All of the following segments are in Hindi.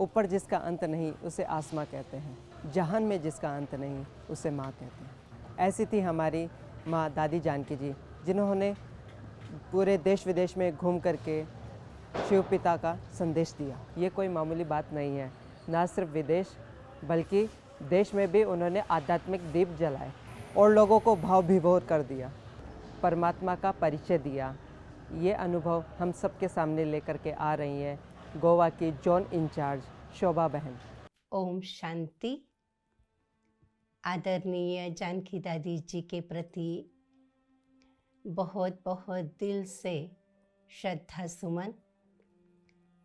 ऊपर जिसका अंत नहीं उसे आसमां कहते हैं, जहान में जिसका अंत नहीं उसे माँ कहते हैं। ऐसी थी हमारी माँ दादी जानकी जी, जिन्होंने पूरे देश विदेश में घूम करके शिव पिता का संदेश दिया। ये कोई मामूली बात नहीं है। ना सिर्फ विदेश बल्कि देश में भी उन्होंने आध्यात्मिक दीप जलाए और लोगों को भाव विभोर कर दिया, परमात्मा का परिचय दिया। ये अनुभव हम सबके सामने लेकर के आ रही हैं गोवा की जोन इंचार्ज शोभा बहन। ओम शांति। आदरणीय जानकी दादी जी के प्रति बहुत बहुत दिल से श्रद्धा सुमन।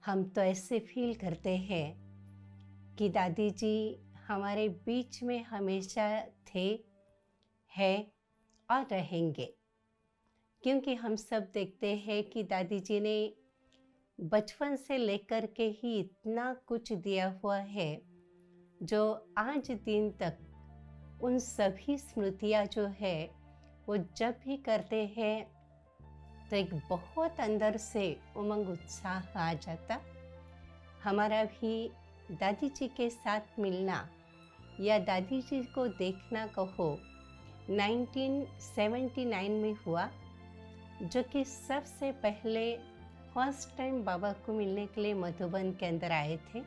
हम तो ऐसे फील करते हैं कि दादी जी हमारे बीच में हमेशा थे, हैं और रहेंगे, क्योंकि हम सब देखते हैं कि दादी जी ने बचपन से लेकर के ही इतना कुछ दिया हुआ है जो आज दिन तक उन सभी स्मृतियाँ जो है वो जब भी करते हैं तो एक बहुत अंदर से उमंग उत्साह आ जाता। हमारा भी दादी जी के साथ मिलना या दादी जी को देखना कहो 1979 में हुआ, जो कि सबसे पहले फर्स्ट टाइम बाबा को मिलने के लिए मधुबन के अंदर आए थे।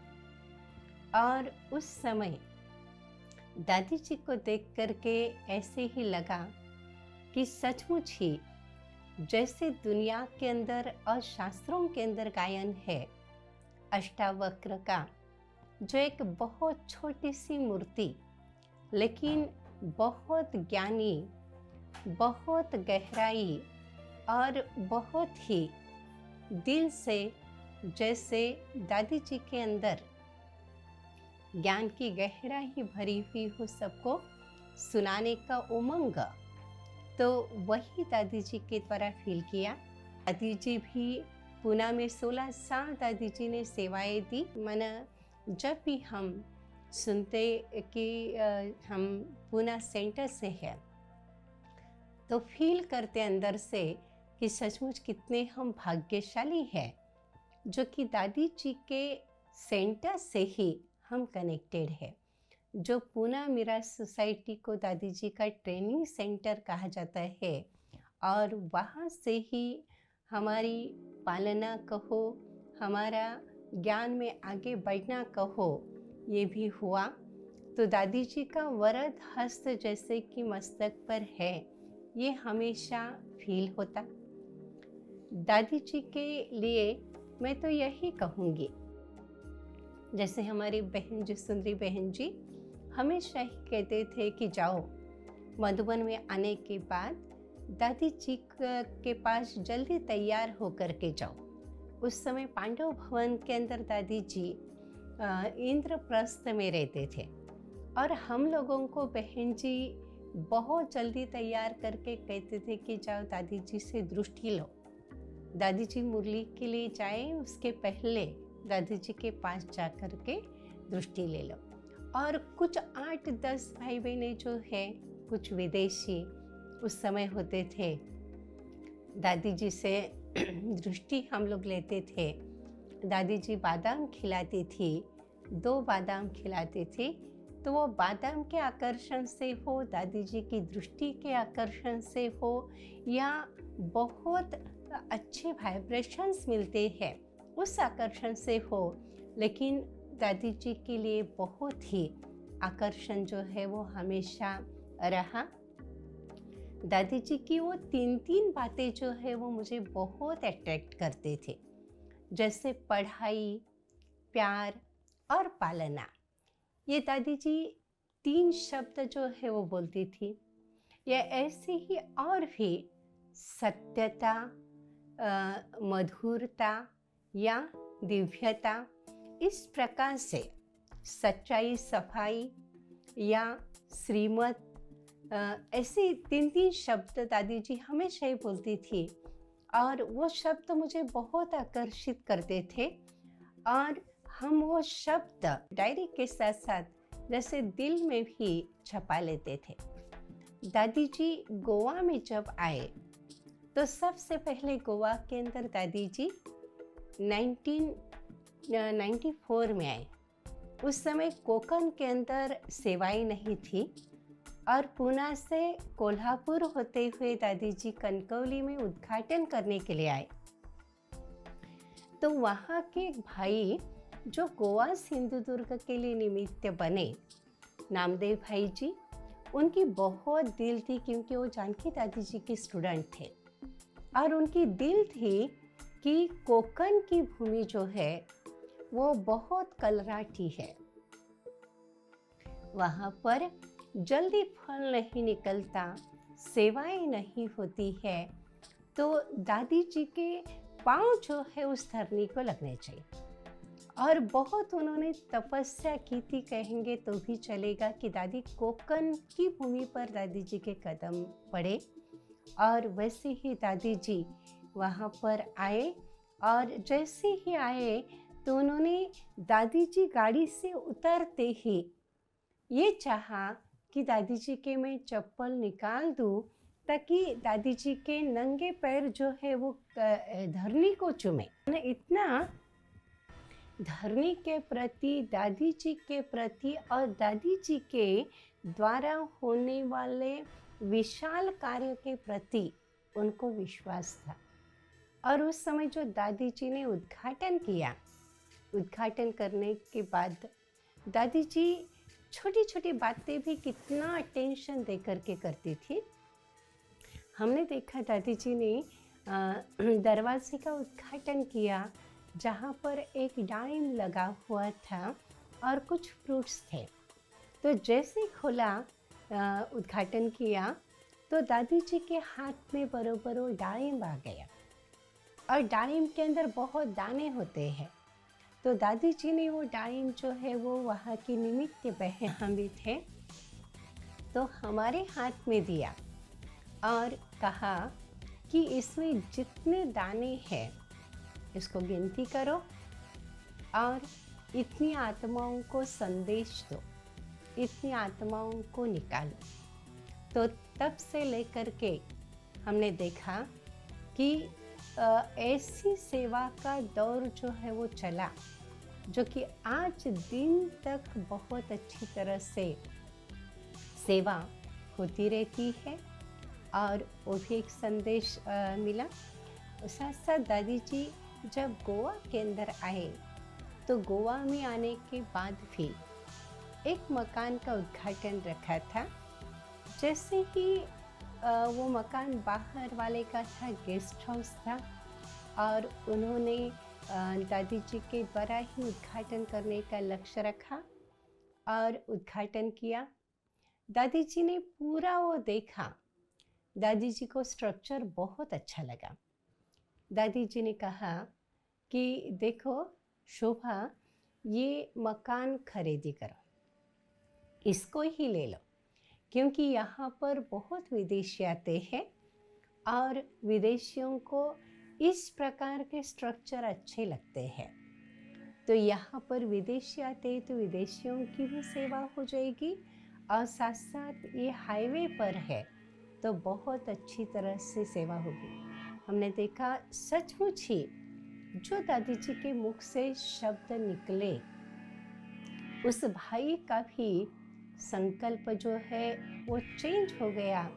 और उस समय दादी जी को देख करके ऐसे ही लगा कि सचमुच ही जैसे दुनिया के अंदर और शास्त्रों के अंदर गायन है अष्टावक्र का, जो एक बहुत छोटी सी मूर्ति लेकिन बहुत ज्ञानी, बहुत गहराई और बहुत ही दिल से जैसे दादी जी के अंदर ज्ञान की गहराई भरी हुई हो, सबको सुनाने का उमंग, तो वही दादी जी के द्वारा फील किया। दादी जी भी पूना में 16 साल दादी जी ने सेवाएं दी। माना जब भी हम सुनते कि हम पूना सेंटर से हैं तो फील करते अंदर से कि सचमुच कितने हम भाग्यशाली हैं जो कि दादी जी के सेंटर से ही हम कनेक्टेड है। जो पूना मीरा सोसाइटी को दादी जी का ट्रेनिंग सेंटर कहा जाता है और वहाँ से ही हमारी पालना कहो, हमारा ज्ञान में आगे बढ़ना कहो, ये भी हुआ। तो दादी जी का वरद हस्त जैसे कि मस्तक पर है, ये हमेशा फील होता। दादी जी के लिए मैं तो यही कहूँगी, जैसे हमारी बहन जी सुंदरी बहन जी हमेशा ही कहते थे कि जाओ मधुबन में आने के बाद दादी जी के पास जल्दी तैयार होकर के जाओ। उस समय पांडव भवन के अंदर दादी जी इंद्रप्रस्थ में रहते थे और हम लोगों को बहन जी बहुत जल्दी तैयार करके कहते थे कि जाओ दादी जी से दृष्टि लो, दादी जी मुरली के लिए जाए उसके पहले दादी जी के पास जा कर के दृष्टि ले लो। और कुछ 8-10 भाई बहनें जो है, कुछ विदेशी उस समय होते थे, दादी जी से दृष्टि हम लोग लेते थे। दादी जी बादाम खिलाती थी, 2 बादाम खिलाती थी, तो वो बादाम के आकर्षण से हो, दादी जी की दृष्टि के आकर्षण से हो, या बहुत अच्छे वाइब्रेशंस मिलते हैं उस आकर्षण से हो, लेकिन दादी जी के लिए बहुत ही आकर्षण जो है वो हमेशा रहा। दादी जी की वो 3 बातें जो है वो मुझे बहुत अट्रैक्ट करते थे, जैसे पढ़ाई, प्यार और पालना। ये दादी जी 3 शब्द जो है वो बोलती थी। ये ऐसे ही और भी सत्यता, मधुरता या दिव्यता, इस प्रकार से सच्चाई, सफाई या श्रीमत, ऐसे 3 शब्द दादी जी हमेशा ही बोलती थी और वो शब्द मुझे बहुत आकर्षित करते थे। और हम वो शब्द डायरी के साथ साथ जैसे दिल में भी छपा लेते थे। दादी जी गोवा में जब आए तो सबसे पहले गोवा के अंदर दादी जी 1994 में आए उस समय कोकण के अंदर सेवाएं नहीं थी और पूना से कोल्हापुर होते हुए दादी जी कनकौली में उद्घाटन करने के लिए आए। तो वहाँ के एक भाई जो गोवा सिंधुदुर्ग के लिए निमित्त बने, नामदेव भाई जी, उनकी बहुत दिल थी क्योंकि वो जानकी दादी जी के स्टूडेंट थे और उनकी दिल थी कि कोकण की भूमि जो है वो बहुत कलराटी है, वहाँ पर जल्दी फल नहीं निकलता, सेवाएं नहीं होती है, तो दादी जी के पाँव जो है उस धरनी को लगने चाहिए। और बहुत उन्होंने तपस्या की थी, कहेंगे तो भी चलेगा, कि दादी कोकण की भूमि पर दादी जी के कदम पड़े। और वैसे ही दादी जी वहाँ पर आए और जैसे ही आए तो उन्होंने दादी जी गाड़ी से उतरते ही ये चाहा कि दादी जी के मैं चप्पल निकाल दूं ताकि दादी जी के नंगे पैर जो है वो धरनी को चूमे। इतना धरनी के प्रति, दादी जी के प्रति और दादी जी के द्वारा होने वाले विशाल कार्य के प्रति उनको विश्वास था। और उस समय जो दादी जी ने उद्घाटन किया, उद्घाटन करने के बाद दादी जी छोटी छोटी बातें भी कितना अटेंशन दे करके करती थी। हमने देखा दादी जी ने दरवाजे का उद्घाटन किया जहाँ पर एक डाइम लगा हुआ था और कुछ फ्रूट्स थे। तो जैसे ही खोला, उद्घाटन किया, तो दादी जी के हाथ में बरोबर वो डाइम आ गया और डाइम के अंदर बहुत दाने होते हैं। तो दादी जी ने वो डाइम जो है वो वहाँ की निमित्त बहन भी थे, तो हमारे हाथ में दिया और कहा कि इसमें जितने दाने हैं इसको गिनती करो और इतनी आत्माओं को संदेश दो, इतनी आत्माओं को निकालो। तो तब से लेकर के हमने देखा कि ऐसी सेवा का दौर जो है वो चला, जो कि आज दिन तक बहुत अच्छी तरह से सेवा होती रहती है और वो भी एक संदेश मिला। साथ साथ दादी जी जब गोवा के अंदर आए तो गोवा में आने के बाद भी एक मकान का उद्घाटन रखा था। जैसे ही वो मकान बाहर वाले का था, गेस्ट हाउस था, और उन्होंने दादी जी के द्वारा ही उद्घाटन करने का लक्ष्य रखा और उद्घाटन किया। दादी जी ने पूरा वो देखा, दादी जी को स्ट्रक्चर बहुत अच्छा लगा। दादी जी ने कहा कि देखो शोभा, ये मकान खरीदी करो, इसको ही ले लो, क्योंकि यहाँ पर बहुत विदेशी आते हैं और विदेशियों को इस प्रकार के स्ट्रक्चर अच्छे लगते हैं। तो यहाँ पर विदेशी आते हैं तो विदेशियों की भी सेवा हो जाएगी और साथ साथ ये हाईवे पर है तो बहुत अच्छी तरह से सेवा होगी। हमने देखा सचमुच ही जो दादी जी के मुख से शब्द निकले, उस भाई का भी संकल्प जो है वो चेंज हो गया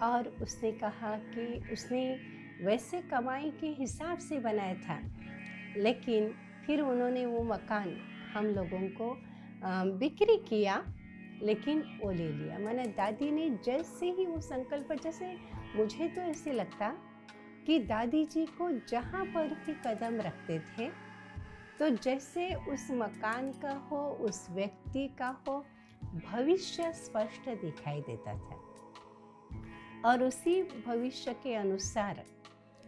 और उसने कहा कि उसने वैसे कमाई के हिसाब से बनाया था, लेकिन फिर उन्होंने वो मकान हम लोगों को बिक्री किया, लेकिन वो ले लिया। माने दादी ने जैसे ही वो संकल्प, जैसे मुझे तो ऐसे लगता कि दादी जी को जहाँ पर भी कदम रखते थे तो जैसे उस मकान का हो, उस व्यक्ति का हो, भविष्य स्पष्ट दिखाई देता था और उसी भविष्य के अनुसार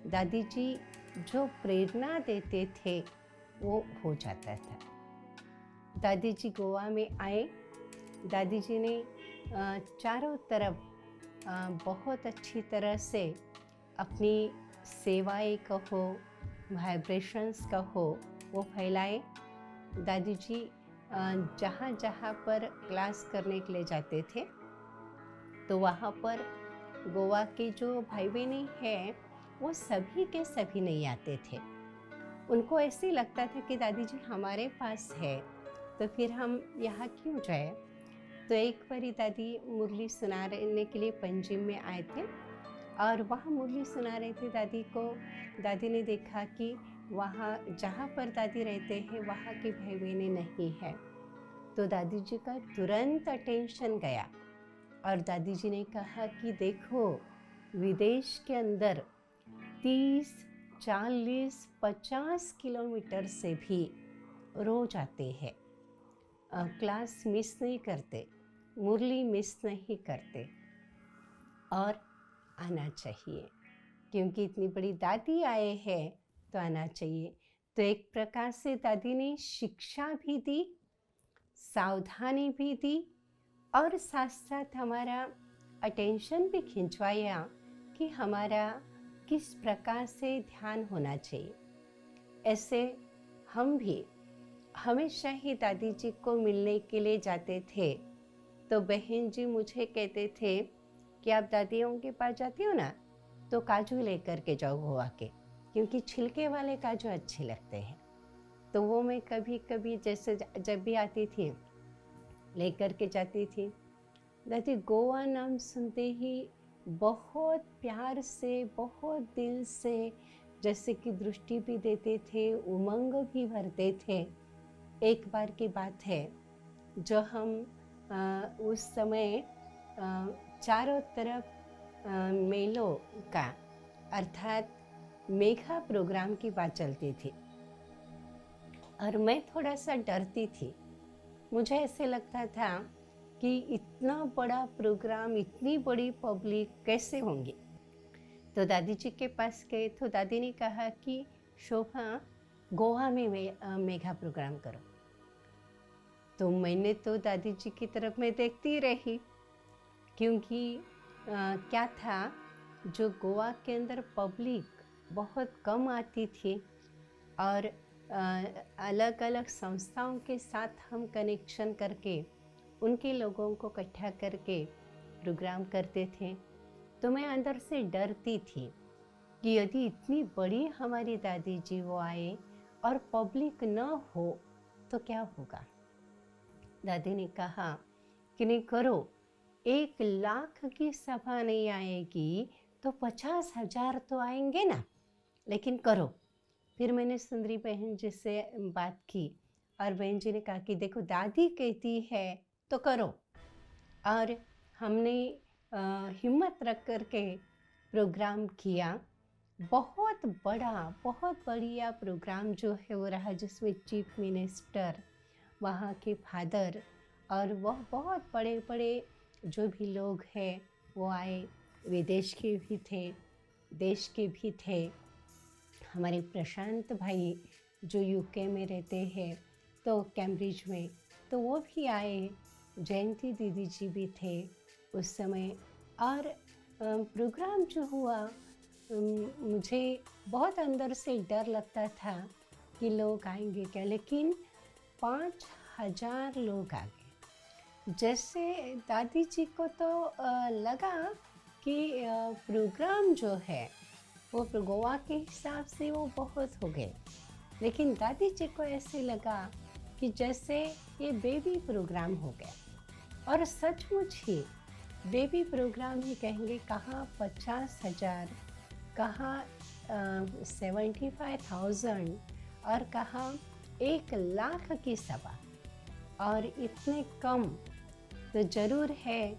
दादी जी जो प्रेरणा देते थे वो हो जाता था। दादी जी गोवा में आए, दादी जी ने चारों तरफ बहुत अच्छी तरह से अपनी सेवाएं कहो, वाइब्रेशंस कहो, वो फैलाए। दादी जी जहाँ जहाँ पर क्लास करने के लिए जाते थे तो वहाँ पर गोवा के जो भाई बहनें हैं वो सभी के सभी नहीं आते थे। उनको ऐसे लगता था कि दादी जी हमारे पास है तो फिर हम यहाँ क्यों जाए। तो एक बारी दादी मुरली सुनाने के लिए पंजिम में आए थे और वहाँ मुरली सुना रहे थे दादी को। दादी ने देखा कि वहाँ जहाँ पर दादी रहते हैं वहाँ की भाई बहनें नहीं है। तो दादी जी का तुरंत अटेंशन गया और दादी जी ने कहा कि देखो, विदेश के अंदर 30, 40, 50 किलोमीटर से भी रोज आते हैं, क्लास मिस नहीं करते, मुरली मिस नहीं करते और आना चाहिए, क्योंकि इतनी बड़ी दादी आए हैं तो आना चाहिए। तो एक प्रकार से दादी ने शिक्षा भी दी, सावधानी भी दी और साथ साथ हमारा अटेंशन भी खिंचवाया कि हमारा किस प्रकार से ध्यान होना चाहिए। ऐसे हम भी हमेशा ही दादी जी को मिलने के लिए जाते थे। तो बहन जी मुझे कहते थे कि आप दादियों के पास जाती हो ना तो काजू लेकर के जाओ गोवा के, क्योंकि छिलके वाले काजू अच्छे लगते हैं। तो वो मैं कभी कभी जैसे जब भी आती थी लेकर के जाती थी। दादी गोवा नाम सुनते ही बहुत प्यार से, बहुत दिल से, जैसे कि दृष्टि भी देते थे, उमंग भी भरते थे। एक बार की बात है, जो हम उस समय चारों तरफ मेलों का अर्थात मेघा प्रोग्राम की बात चलती थी और मैं थोड़ा सा डरती थी। मुझे ऐसे लगता था कि इतना बड़ा प्रोग्राम, इतनी बड़ी पब्लिक कैसे होंगी। तो दादी जी के पास गए तो दादी ने कहा कि शोभा, गोवा में मेघा प्रोग्राम करो। तो मैंने तो दादी जी की तरफ में देखती रही, क्योंकि क्या था, जो गोवा के अंदर पब्लिक बहुत कम आती थी और अलग अलग संस्थाओं के साथ हम कनेक्शन करके उनके लोगों को इकट्ठा करके प्रोग्राम करते थे। तो मैं अंदर से डरती थी कि यदि इतनी बड़ी हमारी दादी जी वो आए और पब्लिक न हो तो क्या होगा। दादी ने कहा कि नहीं करो, 1 लाख की सभा नहीं आएगी तो 50,000 तो आएंगे ना, लेकिन करो। फिर मैंने सुंदरी बहन जी से बात की और बहन जी ने कहा कि देखो, दादी कहती है तो करो। और हमने हिम्मत रख कर के प्रोग्राम किया। बहुत बड़ा, बहुत बढ़िया प्रोग्राम जो है वो रहा, जिसमें चीफ मिनिस्टर, वहाँ के फादर और वह बहुत बड़े बड़े जो भी लोग हैं वो आए। विदेश के भी थे, देश के भी थे। हमारे प्रशांत भाई जो यूके में रहते हैं, तो कैम्ब्रिज में, तो वो भी आए। जयंती दीदी जी भी थे उस समय। और प्रोग्राम जो हुआ, मुझे बहुत अंदर से डर लगता था कि लोग आएंगे क्या, लेकिन 5,000 लोग आ गए। जैसे दादी जी को तो लगा कि प्रोग्राम जो है वो गोवा के हिसाब से वो बहुत हो गए, लेकिन दादी जी को ऐसे लगा कि जैसे ये बेबी प्रोग्राम हो गया। और सचमुच ही बेबी प्रोग्राम ही कहेंगे, कहाँ 50,000, कहाँ 75,000 और कहाँ 1 लाख की सभा। और इतने कम तो ज़रूर है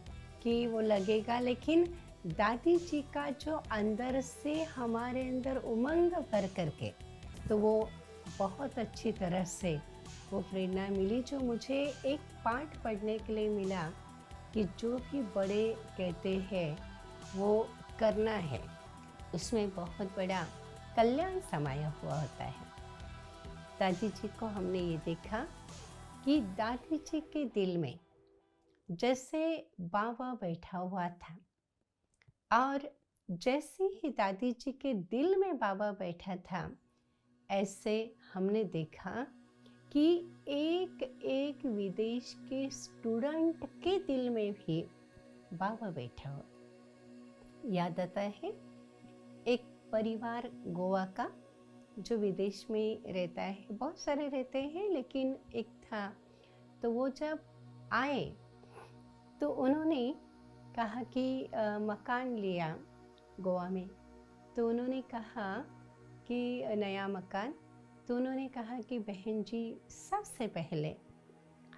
कि वो लगेगा, लेकिन दादी जी का जो अंदर से हमारे अंदर उमंग भर करके, तो वो बहुत अच्छी तरह से वो प्रेरणा मिली, जो मुझे एक पाठ पढ़ने के लिए मिला कि जो भी बड़े कहते हैं वो करना है, उसमें बहुत बड़ा कल्याण समाया हुआ होता है। दादी जी को हमने ये देखा कि दादी जी के दिल में जैसे बाबा बैठा हुआ था, और जैसे ही दादी जी के दिल में बाबा बैठा था, ऐसे हमने देखा कि एक एक विदेश के स्टूडेंट के दिल में भी बाबा बैठा हुआ। याद आता है एक परिवार गोवा का जो विदेश में रहता है, बहुत सारे रहते हैं, लेकिन एक था तो वो जब आए तो उन्होंने कहा कि मकान लिया गोवा में। तो उन्होंने कहा कि नया मकान, तो उन्होंने कहा कि बहन जी सबसे पहले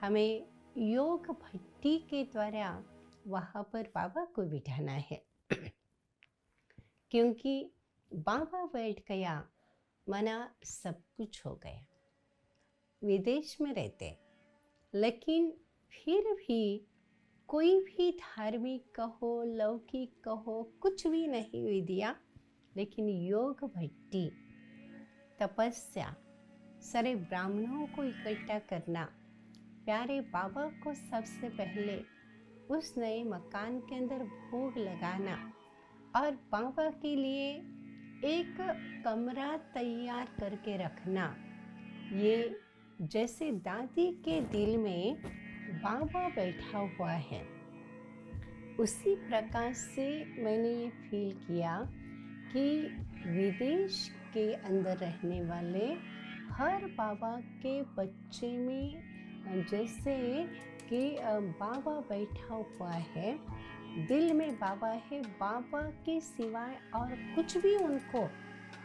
हमें योग भट्टी के द्वारा वहाँ पर बाबा को बिठाना है, क्योंकि बाबा बैठ गया मना सब कुछ हो गया। विदेश में रहते लेकिन फिर भी कोई भी धार्मिक कहो लौकिक कहो कुछ भी नहीं हुई दिया, लेकिन योग भट्टी, तपस्या, सारे ब्राह्मणों को इकट्ठा करना, प्यारे बाबा को सबसे पहले उस नए मकान के अंदर भोग लगाना और बाबा के लिए एक कमरा तैयार करके रखना, ये जैसे दादी के दिल में बाबा बैठा हुआ है, उसी प्रकार से मैंने ये फील किया कि विदेश के अंदर रहने वाले हर बाबा के बच्चे में जैसे कि बाबा बैठा हुआ है, दिल में बाबा है, बाबा के सिवाय और कुछ भी उनको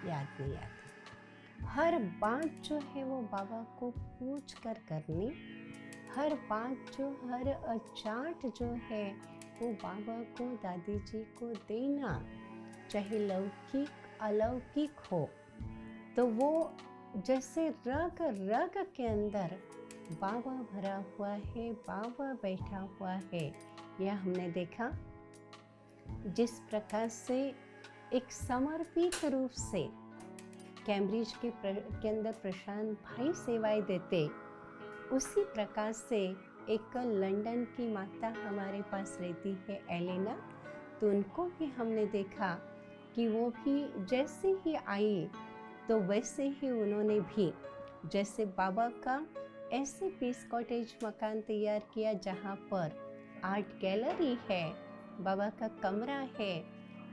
याद नहीं आता। हर बात जो है वो बाबा को पूछ कर करनी, हर बात जो हर चाट जो है वो बाबा को दादी जी को देना, चाहे लौकिक अलौकिक हो। तो वो जैसे रग रग के अंदर बाबा भरा हुआ है, बाबा बैठा हुआ है। यह हमने देखा जिस प्रकार से एक समर्पित रूप से कैम्ब्रिज के अंदर प्रशांत भाई सेवाएं देते, उसी प्रकार से एक लंदन की माता हमारे पास रहती है एलेना, तो उनको भी हमने देखा कि वो भी जैसे ही आई तो वैसे ही उन्होंने भी जैसे बाबा का ऐसे पीस कॉटेज मकान तैयार किया जहाँ पर आर्ट गैलरी है, बाबा का कमरा है,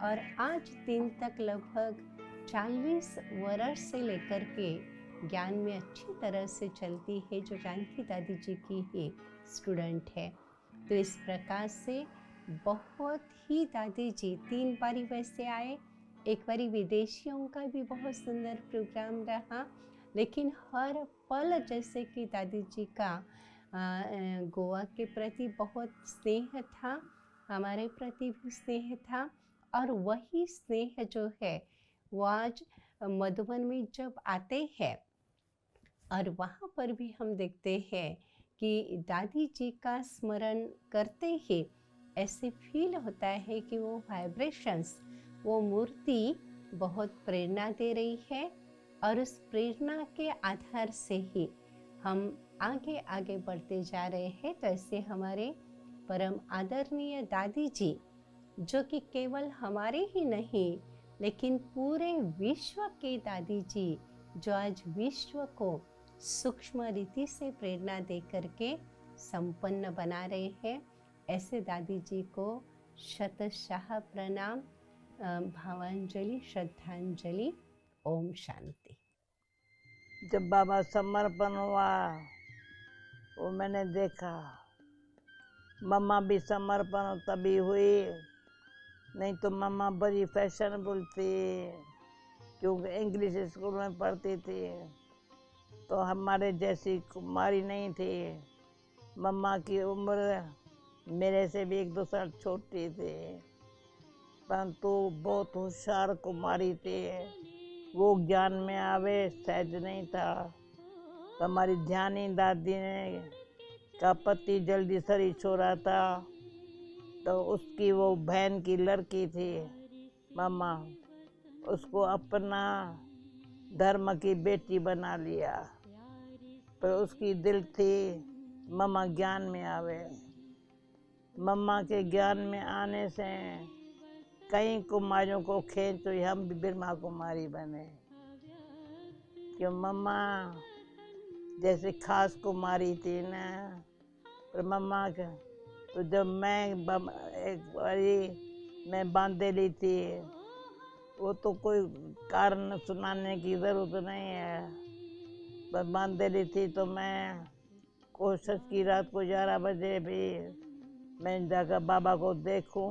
और आज दिन तक लगभग 40 वर्ष से लेकर के ज्ञान में अच्छी तरह से चलती है, जो जानकी दादी जी की ही स्टूडेंट है। तो इस प्रकार से बहुत ही दादी जी 3 बारी वैसे आए, एक बारी विदेशियों का भी बहुत सुंदर प्रोग्राम रहा, लेकिन हर पल जैसे कि दादी जी का गोवा के प्रति बहुत स्नेह था, हमारे प्रति भी स्नेह था, और वही स्नेह जो है वो आज मधुबन में जब आते हैं और वहाँ पर भी हम देखते हैं कि दादी जी का स्मरण करते ही ऐसे फील होता है कि वो वाइब्रेशंस, वो मूर्ति बहुत प्रेरणा दे रही है, और उस प्रेरणा के आधार से ही हम आगे आगे बढ़ते जा रहे हैं। तो ऐसे हमारे परम आदरणीय दादी जी, जो कि केवल हमारे ही नहीं लेकिन पूरे विश्व के दादी जी, जो आज विश्व को सूक्ष्म रीति से प्रेरणा दे करके संपन्न बना रहे हैं, ऐसे दादी जी को शतशः प्रणाम, भावांजलि, श्रद्धांजलि। ओम शांति। जब बाबा समर्पण हुआ वो मैंने देखा, मम्मा भी समर्पण तभी हुई, नहीं तो मम्मा बड़ी फैशनेबल थी, क्योंकि इंग्लिश स्कूल में पढ़ती थी, तो हमारे जैसी कुमारी नहीं थी। मम्मा की उम्र मेरे से भी 1-2 साल छोटी थी, परंतु बहुत होशियार कुमारी थी। वो ज्ञान में आवे सहज नहीं था। तो हमारी ध्यानी दादी ने का पति जल्दी शरीर छोड़ा था, तो उसकी वो बहन की लड़की थी मम्मा, उसको अपना धर्म की बेटी बना लिया। पर उसकी दिल थी मम्मा ज्ञान में आवे। मम्मा के ज्ञान में आने से कई कुमारियों को खींच, तो हम भी ब्रह्मा कुमारी बने। क्यों मम्मा जैसे खास कुमारी थी ना, पर मम्मा का तो जब मैं एक बारी मैं बांधेली थी, वो तो कोई कारण सुनाने की ज़रूरत नहीं है, बस बांधेली थी तो मैं कोशिश की रात को 11 बजे भी मैं जाकर बाबा को देखूं,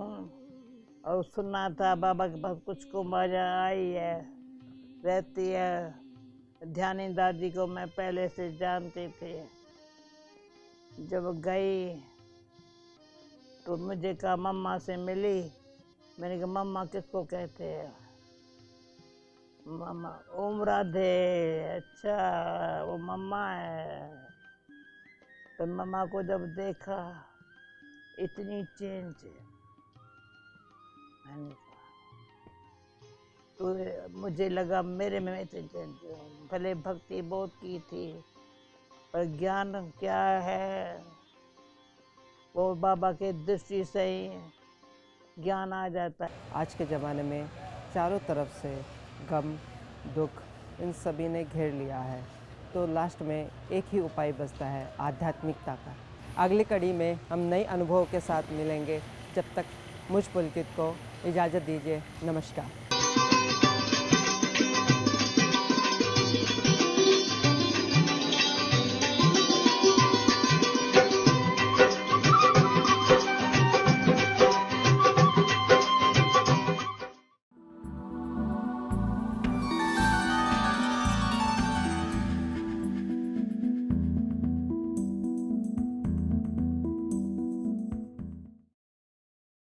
और सुना था बाबा के पास कुछ को मजा आई है, रहती है। ध्यानी दादी को मैं पहले से जानती थी। जब गई तो मुझे कहा मम्मा से मिली। मैंने कहा मम्मा किसको कहते हैं? मम्मा ओम राधे, अच्छा वो मम्मा है। तो मम्मा को जब देखा इतनी चेंज, मैंने कहा तो मुझे लगा मेरे में इतनी चेंज। भले भक्ति बहुत की थी पर ज्ञान क्या है, वो बाबा के दृष्टि से ही ज्ञान आ जाता है। आज के ज़माने में चारों तरफ से गम, दुख, इन सभी ने घेर लिया है, तो लास्ट में एक ही उपाय बचता है, आध्यात्मिकता का। अगली कड़ी में हम नए अनुभवों के साथ मिलेंगे। जब तक मुझ पुलकित को इजाज़त दीजिए। नमस्कार।